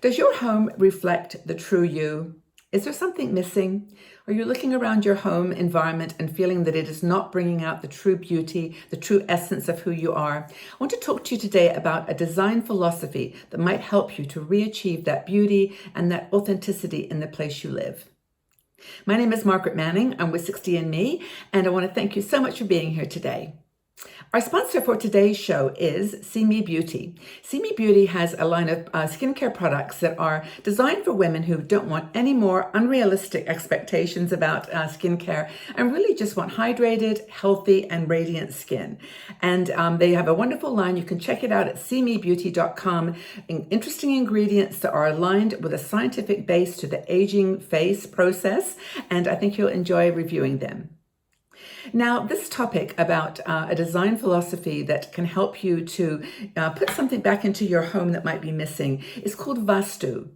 Does your home reflect the true you? Is there something missing? Are you looking around your home environment and feeling that it is not bringing out the true beauty, the true essence of who you are? I want to talk to you today about a design philosophy that might help you to re-achieve that beauty and that authenticity in the place you live. My name is Margaret Manning. I'm with 60andMe, and I want to thank you so much for being here today. Our sponsor for today's show is See Me Beauty. See Me Beauty has a line of skincare products that are designed for women who don't want any more unrealistic expectations about skincare and really just want hydrated, healthy, and radiant skin. And they have a wonderful line. You can check it out at seemebeauty.com. Interesting ingredients that are aligned with a scientific base to the aging face process, and I think you'll enjoy reviewing them. Now, this topic about a design philosophy that can help you to put something back into your home that might be missing is called Vastu.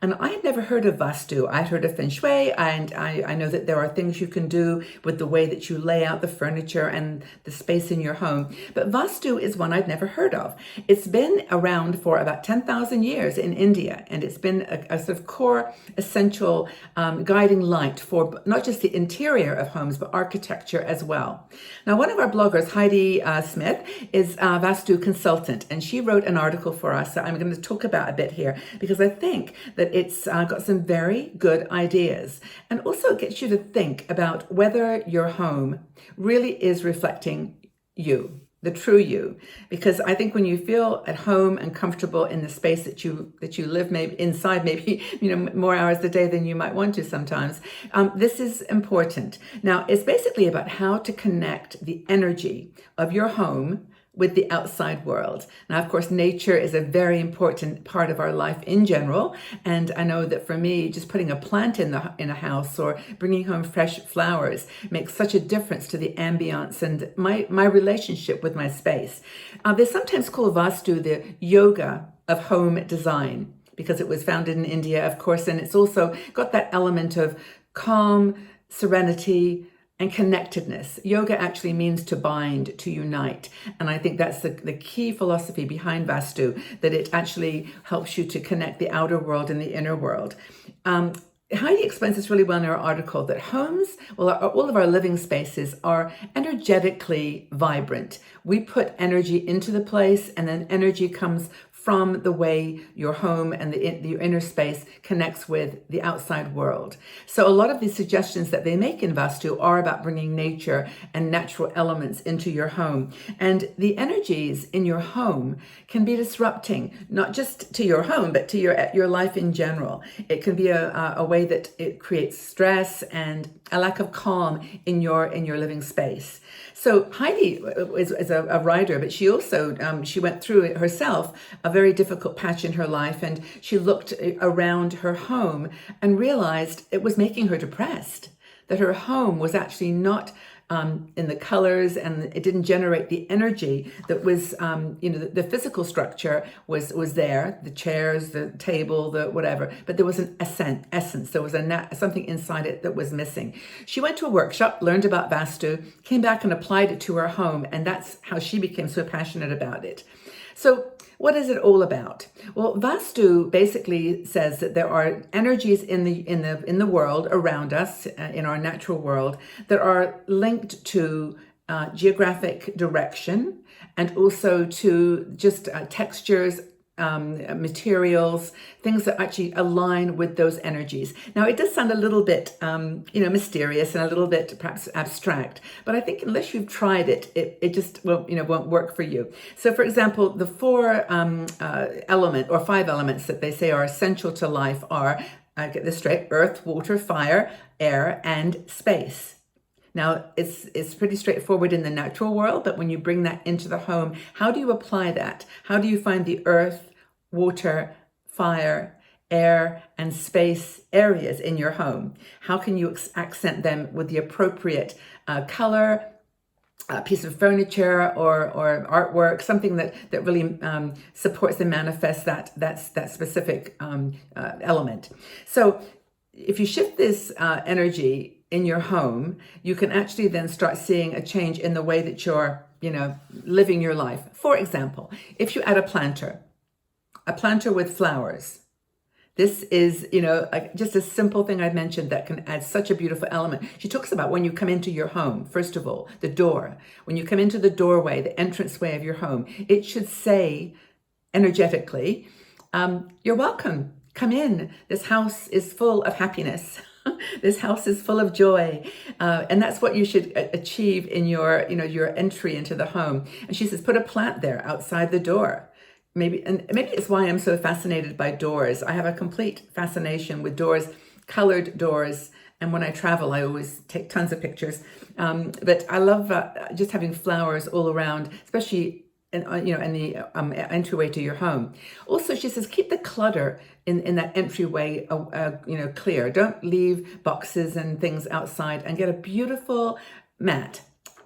And I had never heard of Vastu. I'd heard of Feng Shui, and I know that there are things you can do with the way that you lay out the furniture and the space in your home. But Vastu is one I'd never heard of. It's been around for about 10,000 years in India, and it's been a sort of core, essential guiding light for not just the interior of homes, but architecture as well. Now, one of our bloggers, Heidi Smith, is a Vastu consultant, and she wrote an article for us that I'm going to talk about a bit here, because I think that it's got some very good ideas, and also it gets you to think about whether your home really is reflecting you, the true you. Because I think when you feel at home and comfortable in the space that you live, maybe inside, maybe more hours a day than you might want to sometimes, this is important. Now, it's basically about how to connect the energy of your home with the outside world. Now, of course, nature is a very important part of our life in general. And I know that for me, just putting a plant in a house or bringing home fresh flowers makes such a difference to the ambience and my relationship with my space. They sometimes call Vastu the yoga of home design, because it was founded in India, of course, and it's also got that element of calm, serenity, and connectedness. Yoga actually means to bind, to unite. And I think that's the key philosophy behind Vastu, that it actually helps you to connect the outer world and the inner world. Heidi explains this really well in her article, that homes, well, all of our living spaces are energetically vibrant. We put energy into the place, and then energy comes from the way your home and your inner space connects with the outside world. So a lot of these suggestions that they make in Vastu are about bringing nature and natural elements into your home. And the energies in your home can be disrupting, not just to your home, but to your life in general. It can be a way that it creates stress and a lack of calm in your living space. So Heidi is a writer, but she also, she went through it herself, a very difficult patch in her life, and she looked around her home and realized it was making her depressed, that her home was actually not in the colors, and it didn't generate the energy that was, the physical structure was there, the chairs, the table, the whatever, but there was an essence, there was something inside it that was missing. She went to a workshop, learned about Vastu, came back and applied it to her home, and that's how she became so passionate about it. So what is it all about? Well, Vastu basically says that there are energies in the world around us, in our natural world, that are linked to geographic direction, and also to just textures, materials, things that actually align with those energies. Now, it does sound a little bit, mysterious and a little bit perhaps abstract, but I think unless you've tried it, it just won't work for you. So, for example, the four five elements that they say are essential to life are, I get this straight, earth, water, fire, air, and space. Now, it's pretty straightforward in the natural world, but when you bring that into the home, how do you apply that? How do you find the earth, water, fire, air, and space areas in your home? How can you accent them with the appropriate color, a piece of furniture or artwork, something that really supports and manifests that specific element? So if you shift this energy in your home, you can actually then start seeing a change in the way that you're, living your life. For example, if you add a planter with flowers, This is, just a simple thing I mentioned that can add such a beautiful element. She talks about when you come into your home, first of all, the door. When you come into the doorway, the entranceway of your home, it should say energetically, you're welcome. Come in. This house is full of happiness. This house is full of joy. And that's what you should achieve in your entry into the home. And she says, put a plant there outside the door. Maybe it's why I'm so fascinated by doors. I have a complete fascination with doors, colored doors. And when I travel, I always take tons of pictures. But I love just having flowers all around, especially in the entryway to your home. Also, she says, keep the clutter in that entryway, clear. Don't leave boxes and things outside, and get a beautiful mat.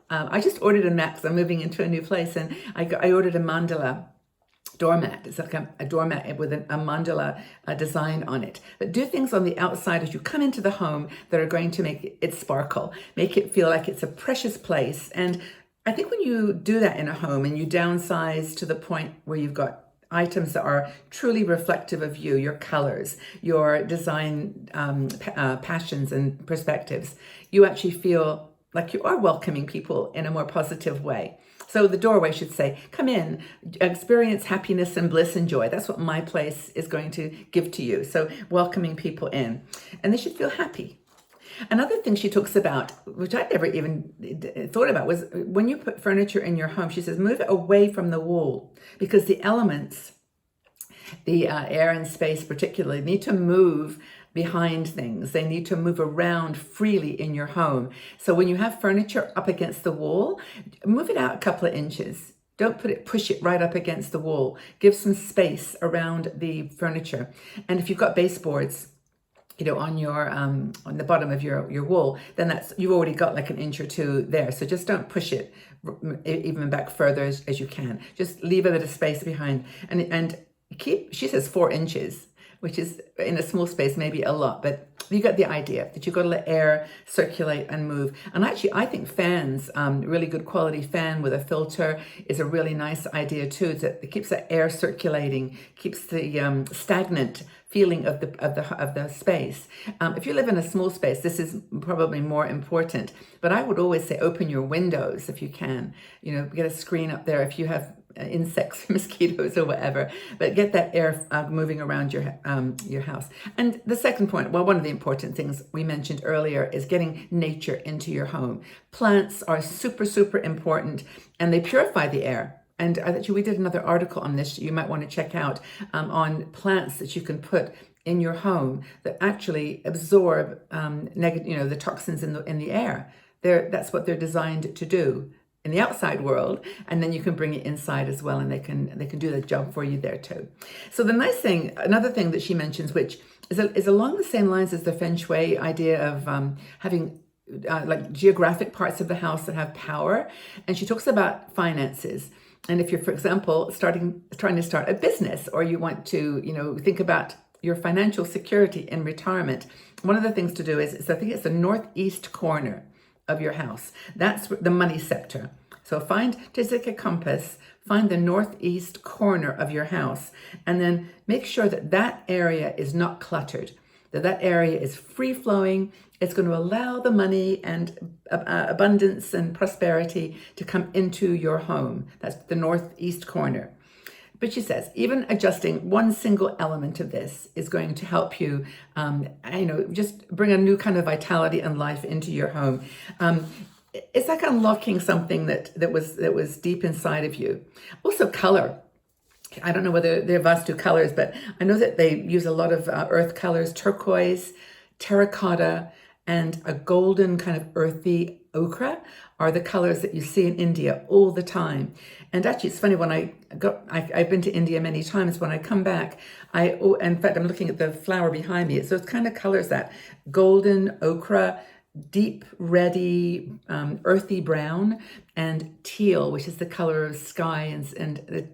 I just ordered a mat because I'm moving into a new place, and I ordered a mandala doormat. It's like a doormat with a mandala design on it. But do things on the outside as you come into the home that are going to make it sparkle, make it feel like it's a precious place. And I think when you do that in a home and you downsize to the point where you've got items that are truly reflective of you, your colors, your design passions and perspectives, you actually feel like you are welcoming people in a more positive way. So the doorway should say, come in, experience happiness and bliss and joy. That's what my place is going to give to you. So welcoming people in. And they should feel happy. Another thing she talks about, which I never even thought about, was when you put furniture in your home, she says, move it away from the wall, because the elements, the air and space particularly, need to move behind things. They need to move around freely in your home. So when you have furniture up against the wall, move it out a couple of inches. Don't push it right up against the wall. Give some space around the furniture. And if you've got baseboards, on the bottom of your wall, then you've already got like an inch or two there. So just don't push it even back further as you can. Just leave a bit of space behind, and keep. She says 4 inches, which is in a small space maybe a lot, but you get the idea that you've got to let air circulate and move. And actually, I think fans, really good quality fan with a filter, is a really nice idea too. It keeps the air circulating, keeps the stagnant feeling of the space. If you live in a small space, this is probably more important. But I would always say open your windows if you can. Get a screen up there if you have insects, mosquitoes, or whatever. But get that air moving around your house. And the second point, well, one of the important things we mentioned earlier is getting nature into your home. Plants are super, super important, and they purify the air. And actually, we did another article on this you might want to check out, on plants that you can put in your home that actually absorb the toxins in the air. That's what they're designed to do in the outside world, and then you can bring it inside as well, and they can do the job for you there too. So the nice thing, another thing that she mentions, which is along the same lines as the Feng Shui idea of having like geographic parts of the house that have power, and she talks about finances. And if you're, for example, trying to start a business, or you want to, think about your financial security in retirement, one of the things to do is I think it's the northeast corner of your house. That's the money sector. So take a compass, find the northeast corner of your house, and then make sure that area is not cluttered, that area is free flowing. It's going to allow the money and abundance and prosperity to come into your home. That's the northeast corner. But she says, even adjusting one single element of this is going to help you, just bring a new kind of vitality and life into your home. It's like unlocking something that was deep inside of you. Also, color. I don't know whether they're Vastu colors, but I know that they use a lot of earth colors: turquoise, terracotta, and a golden kind of earthy ochre are the colors that you see in India all the time. And actually, it's funny, when I've been to India many times. When I come back, in fact, I'm looking at the flower behind me. So it's kind of colors that golden, ochre, deep reddy, earthy brown, and teal, which is the color of sky and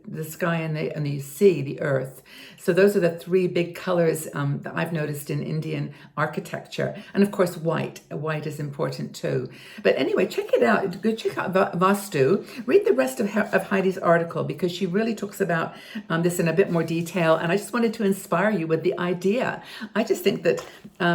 the sky and the sea, the earth. So those are the three big colors that I've noticed in Indian architecture. And of course, white. White is important too. But anyway, check it out. Go check out Vastu. Read the rest of Heidi's article because she really talks about this in a bit more detail. And I just wanted to inspire you with the idea. I just think that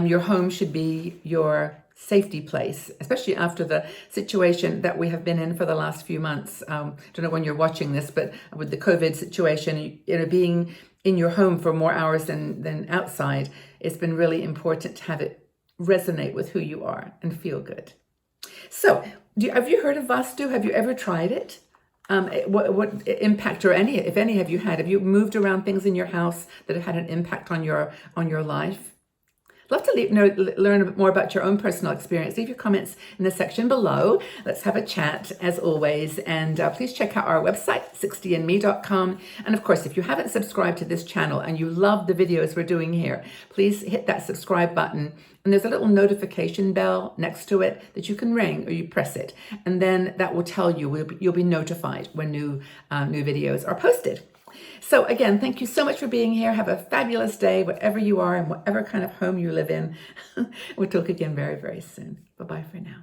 your home should be your safety place, especially after the situation that we have been in for the last few months. Don't know when you're watching this, but with the COVID situation, being in your home for more hours than outside, it's been really important to have it resonate with who you are and feel good. So, have you heard of Vastu? Have you ever tried it? What impact, or if any, have you had? Have you moved around things in your house that have had an impact on your life? Love to learn a bit more about your own personal experience. Leave your comments in the section below. Let's have a chat as always. And please check out our website, 60andme.com. And of course, if you haven't subscribed to this channel and you love the videos we're doing here, please hit that subscribe button. And there's a little notification bell next to it that you can ring, or you press it. And then that will tell you, you'll be notified when new videos are posted. So again, thank you so much for being here. Have a fabulous day, wherever you are and whatever kind of home you live in. We'll talk again very, very soon. Bye-bye for now.